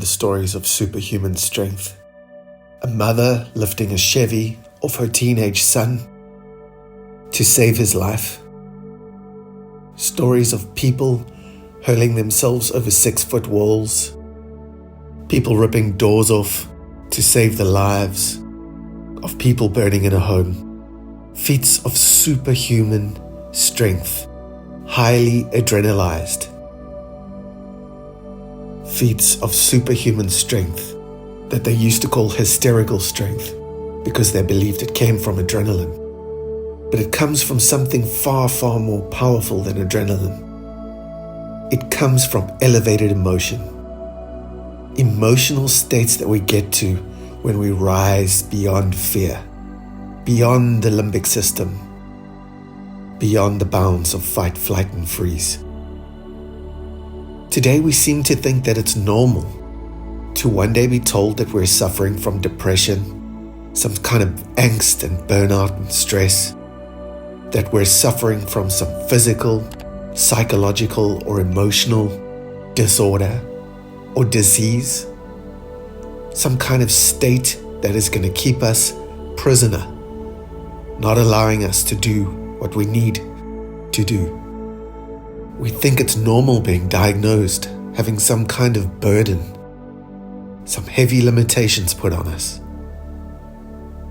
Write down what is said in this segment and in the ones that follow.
heard the stories of superhuman strength. A mother lifting a Chevy off her teenage son to save his life. Stories of people hurling themselves over 6-foot walls. People ripping doors off to save the lives of people burning in a home. Feats of superhuman strength, highly adrenalized. Feats of superhuman strength that they used to call hysterical strength because they believed it came from adrenaline. But it comes from something far, far more powerful than adrenaline. It comes from elevated emotion. Emotional states that we get to when we rise beyond fear, beyond the limbic system, beyond the bounds of fight, flight, and freeze. Today we seem to think that it's normal to one day be told that we're suffering from depression, some kind of angst and burnout and stress, that we're suffering from some physical, psychological, or emotional disorder or disease, some kind of state that is going to keep us prisoner, not allowing us to do what we need to do. We think it's normal being diagnosed, having some kind of burden, some heavy limitations put on us.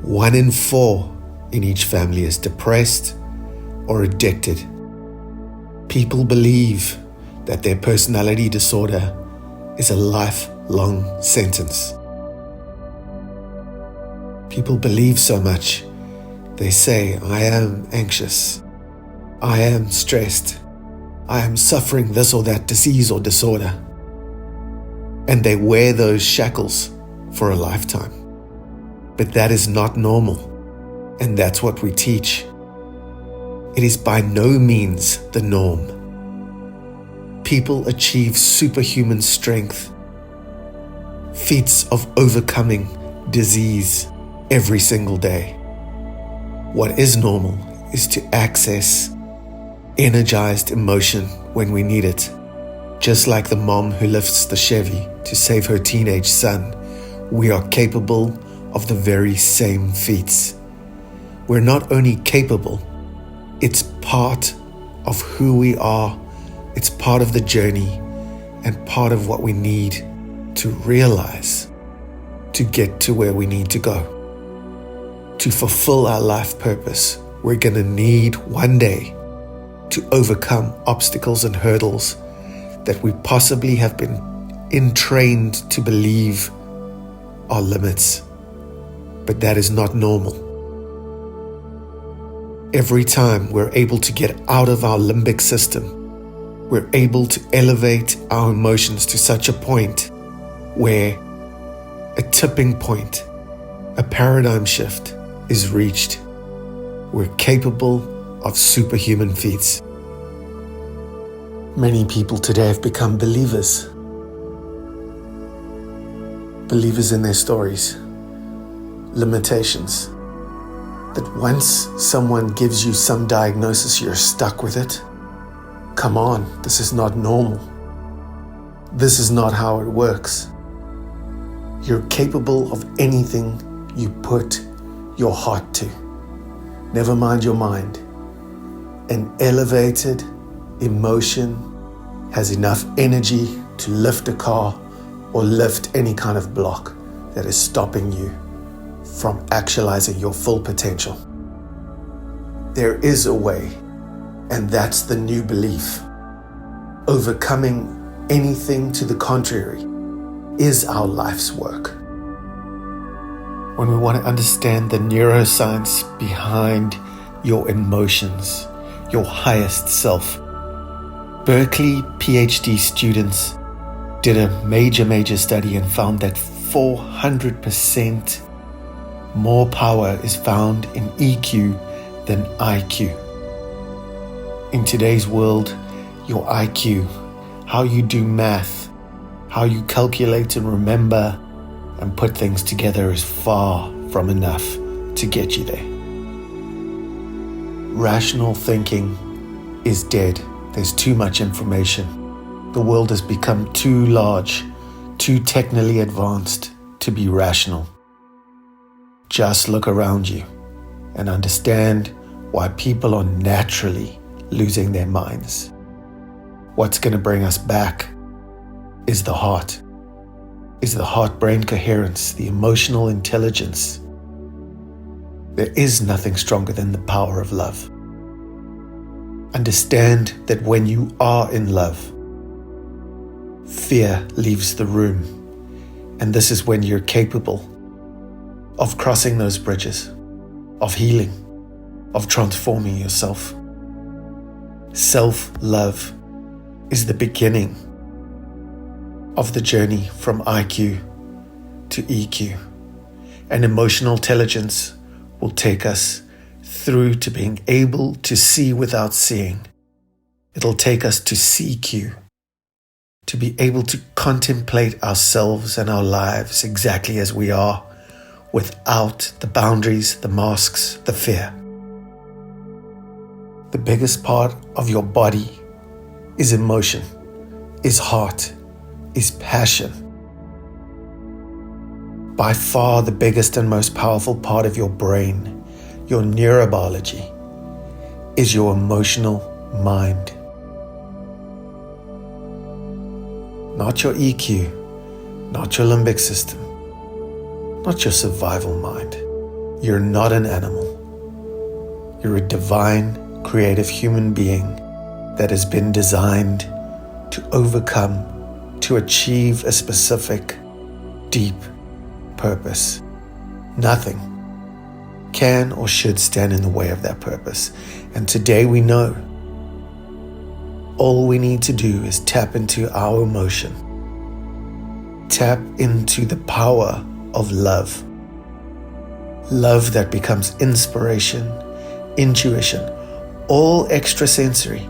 1 in 4 in each family is depressed or addicted. People believe that their personality disorder is a lifelong sentence. People believe so much. They say, I am anxious, I am stressed, I am suffering this or that disease or disorder. And they wear those shackles for a lifetime. But that is not normal, and that's what we teach. It is by no means the norm. People achieve superhuman strength, feats of overcoming disease every single day. What is normal is to access energized emotion when we need it. Just like the mom who lifts the Chevy to save her teenage son, we are capable of the very same feats. We're not only capable, it's part of who we are, it's part of the journey, and part of what we need to realize to get to where we need to go. To fulfill our life purpose, we're going to need one day to overcome obstacles and hurdles that we possibly have been entrained to believe are limits. But that is not normal. Every time we're able to get out of our limbic system, we're able to elevate our emotions to such a point where a tipping point, a paradigm shift is reached. We're capable of superhuman feats. Many people today have become believers. Believers in their stories, limitations. That once someone gives you some diagnosis, you're stuck with it. Come on, this is not normal. This is not how it works. You're capable of anything you put your heart to. Never mind your mind. An elevated emotion has enough energy to lift a car or lift any kind of block that is stopping you from actualizing your full potential. There is a way, and that's the new belief. Overcoming anything to the contrary is our life's work. When we want to understand the neuroscience behind your emotions, your highest self, Berkeley PhD students did a major study and found that 400% more power is found in EQ than IQ. In today's world, your IQ, how you do math, how you calculate and remember and put things together is far from enough to get you there. Rational thinking is dead. There's too much information. The world has become too large too technically advanced to be rational. Just look around you and understand why people are naturally losing their minds. What's going to bring us back is the heart, is the heart-brain coherence, the emotional intelligence. There is nothing stronger than the power of love. Understand that when you are in love, fear leaves the room, and this is when you're capable of crossing those bridges, of healing, of transforming yourself. Self-love is the beginning of the journey from IQ to EQ, and emotional intelligence will take us through to being able to see without seeing. It'll take us to CQ, to be able to contemplate ourselves and our lives exactly as we are, without the boundaries, the masks, the fear. The biggest part of your body is emotion, is heart, is passion. By far the biggest and most powerful part of your brain, your neurobiology, is your emotional mind. Not your EQ, not your limbic system, not your survival mind. You're not an animal. You're a divine, creative human being that has been designed to overcome, to achieve a specific, deep purpose. Nothing can or should stand in the way of that purpose. And today we know all we need to do is tap into our emotion. Tap into the power of love. Love that becomes inspiration, intuition, all extrasensory,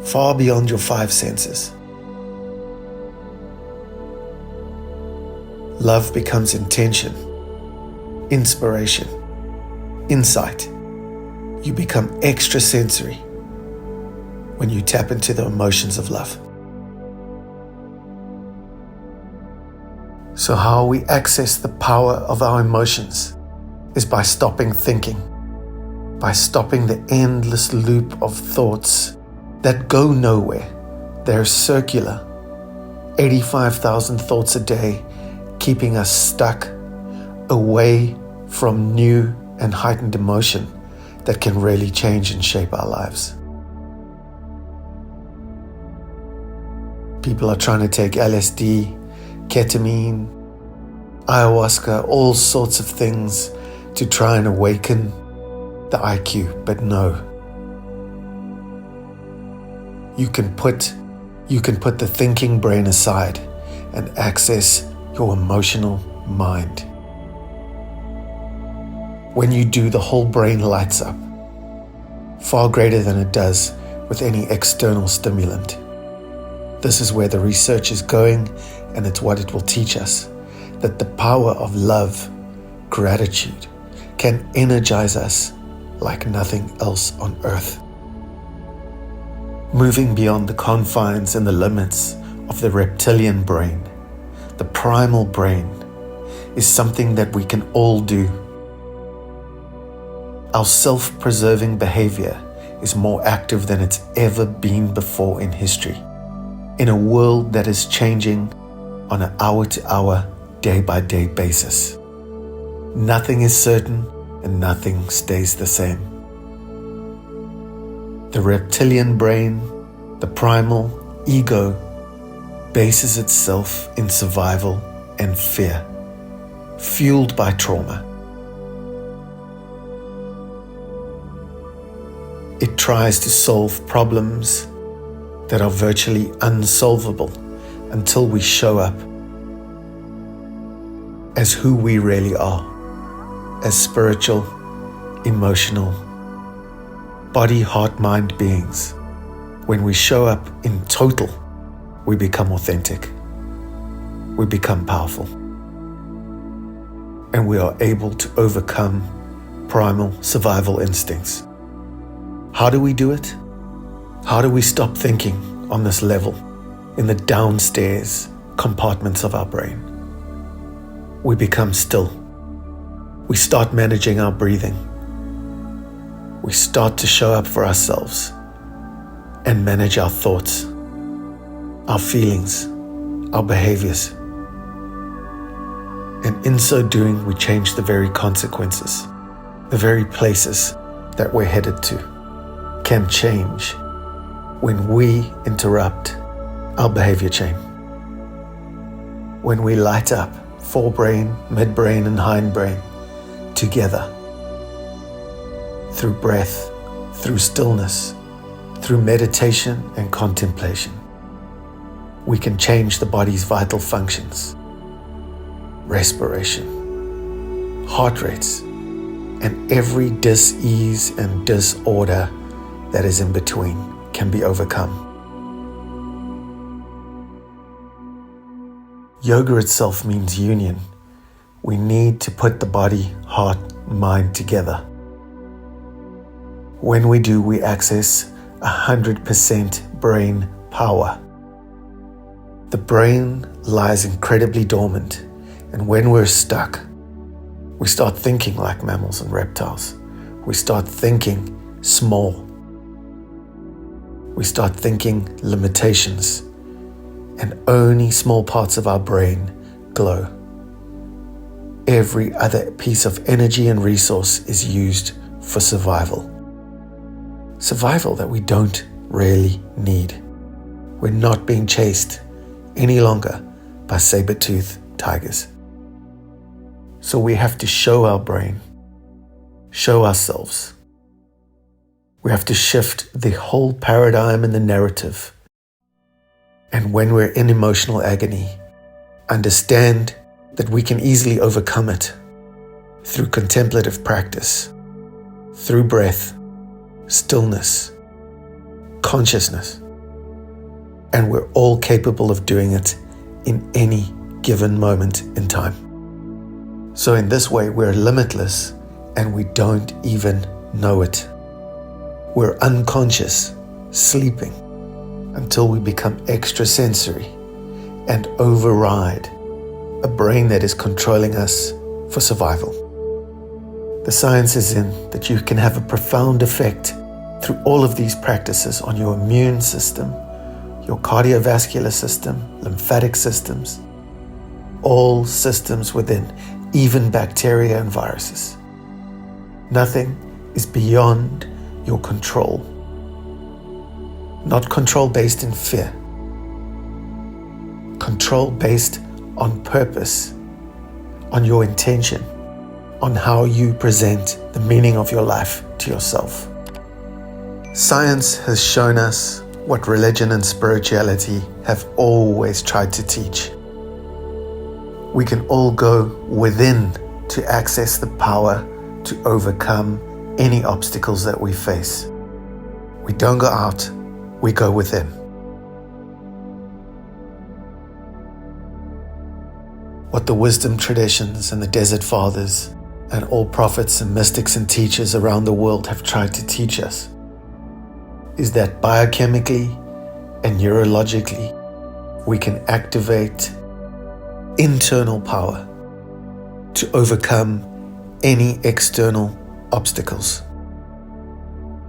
far beyond your five senses. Love becomes intention, inspiration, insight. You become extrasensory when you tap into the emotions of love. So how we access the power of our emotions is by stopping thinking, by stopping the endless loop of thoughts that go nowhere. They're circular, 85,000 thoughts a day, keeping us stuck away from new and heightened emotion that can really change and shape our lives. People are trying to take LSD, ketamine, ayahuasca, all sorts of things to try and awaken the IQ, but no. You can put the thinking brain aside and access your emotional mind. When you do, the whole brain lights up, far greater than it does with any external stimulant. This is where the research is going, and it's what it will teach us, that the power of love, gratitude, can energize us like nothing else on earth. Moving beyond the confines and the limits of the reptilian brain, the primal brain, is something that we can all do. Our self-preserving behavior is more active than it's ever been before in history, in a world that is changing on an hour-to-hour, day-by-day basis. Nothing is certain and nothing stays the same. The reptilian brain, the primal ego, bases itself in survival and fear, fueled by trauma. It tries to solve problems that are virtually unsolvable until we show up as who we really are, as spiritual, emotional, body, heart, mind beings. When we show up in total, we become authentic, we become powerful, and we are able to overcome primal survival instincts. How do we do it? How do we stop thinking on this level, in the downstairs, compartments of our brain. We become still. We start managing our breathing. We start to show up for ourselves and manage our thoughts, our feelings, our behaviors. And in so doing, we change the very consequences, the very places that we're headed to can change when we interrupt our behavior chain. When we light up forebrain, midbrain, and hindbrain together through breath, through stillness, through meditation and contemplation, we can change the body's vital functions, respiration, heart rates, and every dis-ease and disorder that is in between can be overcome. Yoga itself means union. We need to put the body, heart, mind together. When we do, we access 100% brain power. The brain lies incredibly dormant, and when we're stuck, we start thinking like mammals and reptiles. We start thinking small. We start thinking limitations, and only small parts of our brain glow. Every other piece of energy and resource is used for survival. Survival that we don't really need. We're not being chased any longer by saber-toothed tigers. So we have to show our brain, show ourselves. We have to shift the whole paradigm and the narrative. And when we're in emotional agony, understand that we can easily overcome it through contemplative practice, through breath, stillness, consciousness. And we're all capable of doing it in any given moment in time. So in this way, we're limitless and we don't even know it. We're unconscious, sleeping, until we become extrasensory and override a brain that is controlling us for survival. The science is in that you can have a profound effect through all of these practices on your immune system, your cardiovascular system, lymphatic systems, all systems within, even bacteria and viruses. Nothing is beyond your control. Not control based in fear. Control based on purpose, on your intention, on how you present the meaning of your life to yourself. Science has shown us what religion and spirituality have always tried to teach. We can all go within to access the power to overcome any obstacles that we face. We don't go out, we go within. What the wisdom traditions and the desert fathers and all prophets and mystics and teachers around the world have tried to teach us is that biochemically and neurologically we can activate internal power to overcome any external obstacles.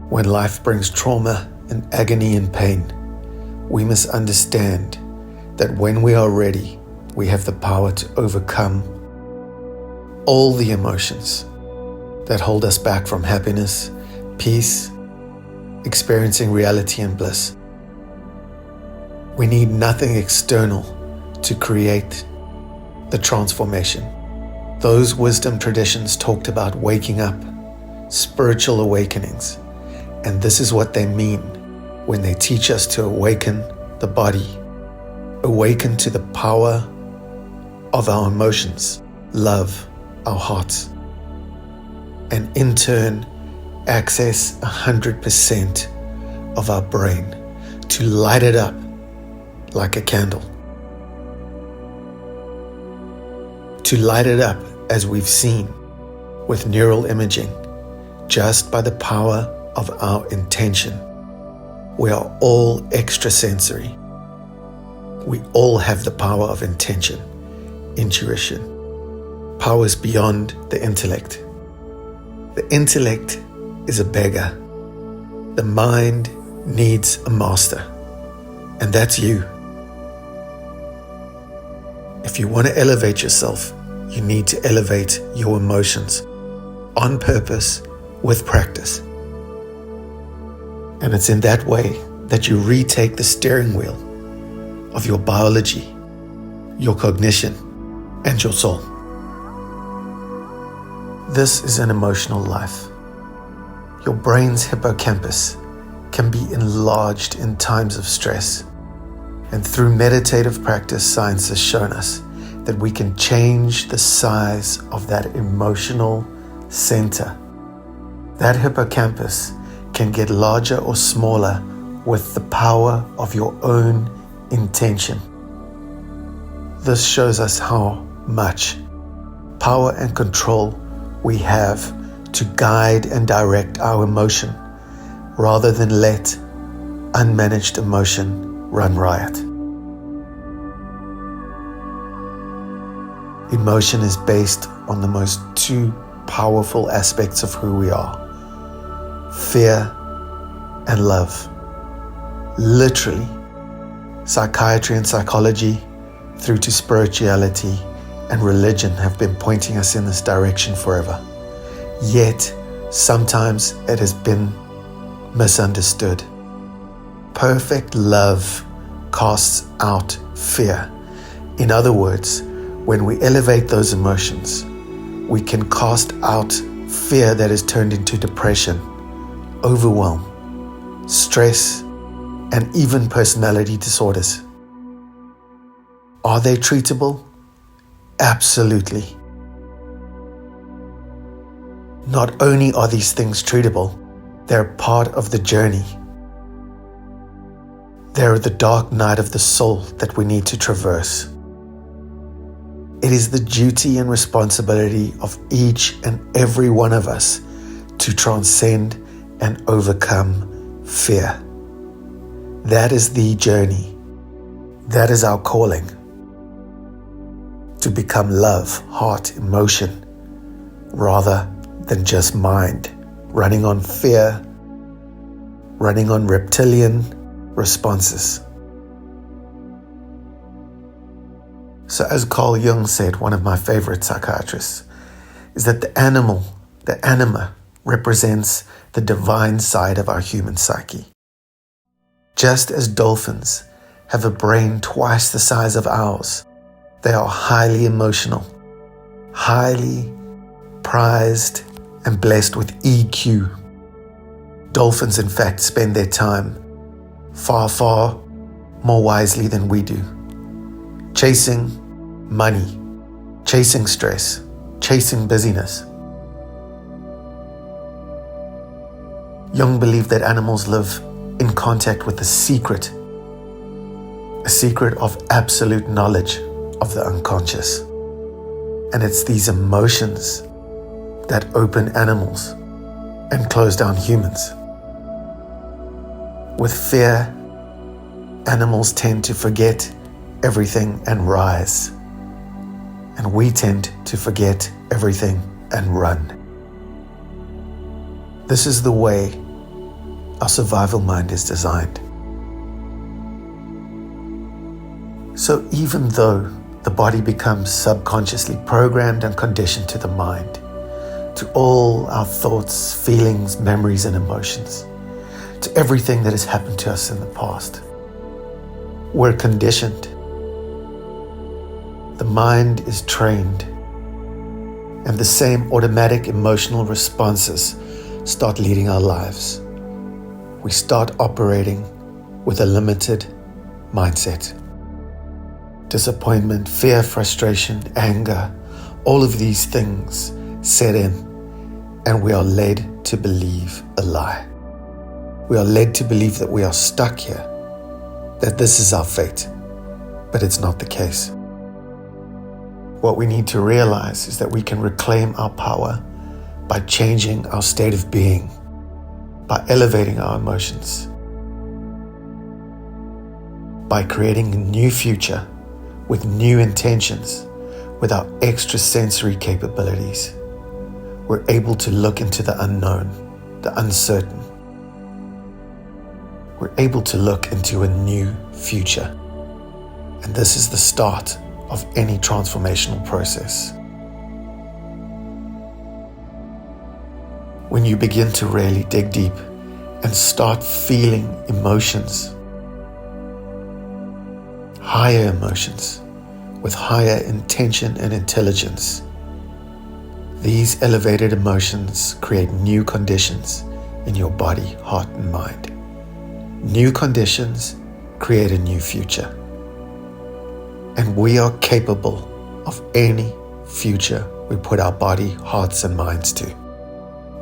When life brings trauma and agony and pain, we must understand that when we are ready, we have the power to overcome all the emotions that hold us back from happiness, peace, experiencing reality and bliss. We need nothing external to create the transformation. Those wisdom traditions talked about waking up, spiritual awakenings, and this is what they mean when they teach us to awaken the body, awaken to the power of our emotions, love, our hearts, and in turn access 100% of our brain to light it up like a candle. To light it up as we've seen with neural imaging, just by the power of our intention. We are all extrasensory. We all have the power of intention, intuition, powers beyond the intellect. The intellect is a beggar. The mind needs a master, and that's you. If you want to elevate yourself, you need to elevate your emotions on purpose with practice. And it's in that way that you retake the steering wheel of your biology, your cognition, and your soul. This is an emotional life. Your brain's hippocampus can be enlarged in times of stress. And through meditative practice, science has shown us that we can change the size of that emotional center. That hippocampus can get larger or smaller with the power of your own intention. This shows us how much power and control we have to guide and direct our emotion rather than let unmanaged emotion run riot. Emotion is based on the most two powerful aspects of who we are: fear and love. Literally, psychiatry and psychology, through to spirituality and religion, have been pointing us in this direction forever. Yet, sometimes it has been misunderstood. Perfect love casts out fear. In other words, when we elevate those emotions, we can cast out fear that is turned into depression, overwhelm, stress, and even personality disorders. Are they treatable? Absolutely. Not only are these things treatable, they're part of the journey. They're the dark night of the soul that we need to traverse. It is the duty and responsibility of each and every one of us to transcend and overcome fear. That is the journey. That is our calling. To become love, heart, emotion, rather than just mind, running on fear, running on reptilian responses. So as Carl Jung said, one of my favorite psychiatrists, is that the anima, represents the divine side of our human psyche. Just as dolphins have a brain twice the size of ours, they are highly emotional, highly prized and blessed with EQ. Dolphins, in fact, spend their time far, far more wisely than we do, chasing money, chasing stress, chasing busyness. Jung believed that animals live in contact with a secret of absolute knowledge of the unconscious. And it's these emotions that open animals and close down humans. With fear, animals tend to forget everything and rise. And we tend to forget everything and run. This is the way our survival mind is designed. So even though the body becomes subconsciously programmed and conditioned to the mind, to all our thoughts, feelings, memories, and emotions, to everything that has happened to us in the past, we're conditioned. The mind is trained, and the same automatic emotional responses start leading our lives. We start operating with a limited mindset. Disappointment, fear, frustration, anger, all of these things set in, and we are led to believe a lie. We are led to believe that we are stuck here, that this is our fate, but it's not the case. What we need to realize is that we can reclaim our power by changing our state of being, by elevating our emotions. by creating a new future with new intentions, with our extrasensory capabilities, we're able to look into the unknown, the uncertain. We're able to look into a new future. And this is the start of any transformational process. When you begin to really dig deep and start feeling emotions, higher emotions, with higher intention and intelligence, these elevated emotions create new conditions in your body, heart, and mind. New conditions create a new future. And we are capable of any future we put our body, hearts, and minds to.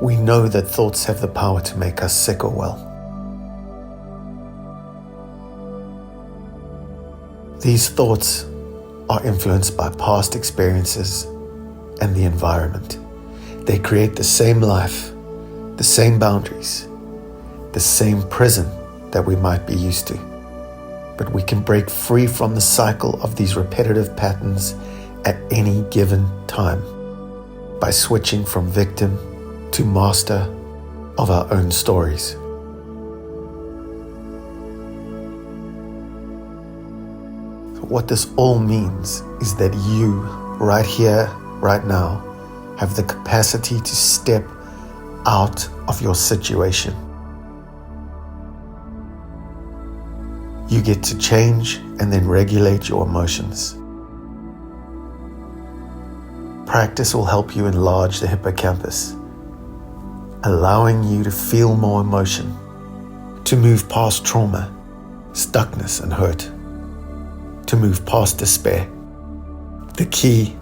We know that thoughts have the power to make us sick or well. These thoughts are influenced by past experiences and the environment. They create the same life, the same boundaries, the same prison that we might be used to. But we can break free from the cycle of these repetitive patterns at any given time by switching from victim to master of our own stories. So what this all means is that you, right here, right now, have the capacity to step out of your situation. You get to change and then regulate your emotions. Practice will help you enlarge the hippocampus, allowing you to feel more emotion, to move past trauma, stuckness, and hurt, to move past despair. The key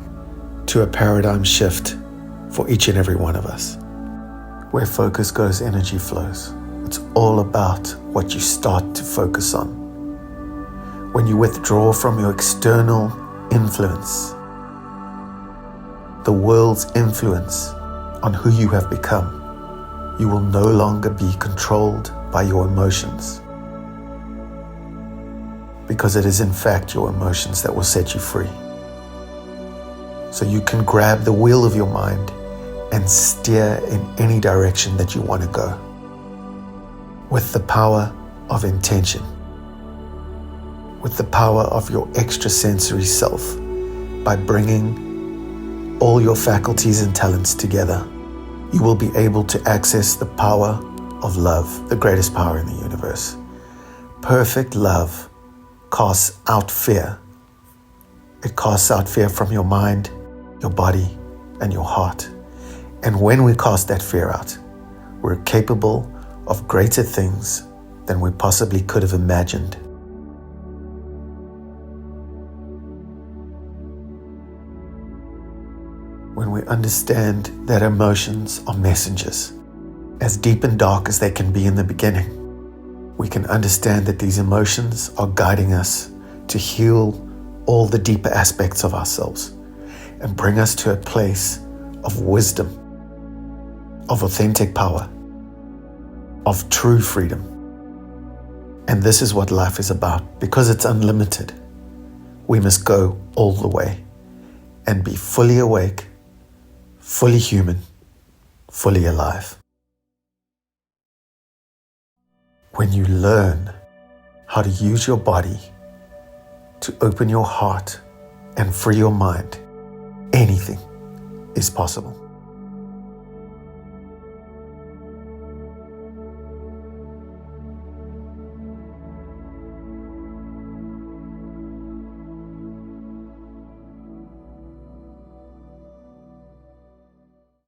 to a paradigm shift for each and every one of us. Where focus goes, energy flows. It's all about what you start to focus on. When you withdraw from your external influence, the world's influence on who you have become, you will no longer be controlled by your emotions, because it is in fact your emotions that will set you free. So you can grab the wheel of your mind and steer in any direction that you want to go with the power of intention, with the power of your extrasensory self. By bringing all your faculties and talents together, you will be able to access the power of love, the greatest power in the universe. Perfect love casts out fear. It casts out fear from your mind, your body, and your heart. And when we cast that fear out, we're capable of greater things than we possibly could have imagined. When we understand that emotions are messengers, as deep and dark as they can be in the beginning, we can understand that these emotions are guiding us to heal all the deeper aspects of ourselves and bring us to a place of wisdom, of authentic power, of true freedom. And this is what life is about. Because it's unlimited, we must go all the way and be fully awake, fully human, fully alive. When you learn how to use your body to open your heart and free your mind, anything is possible.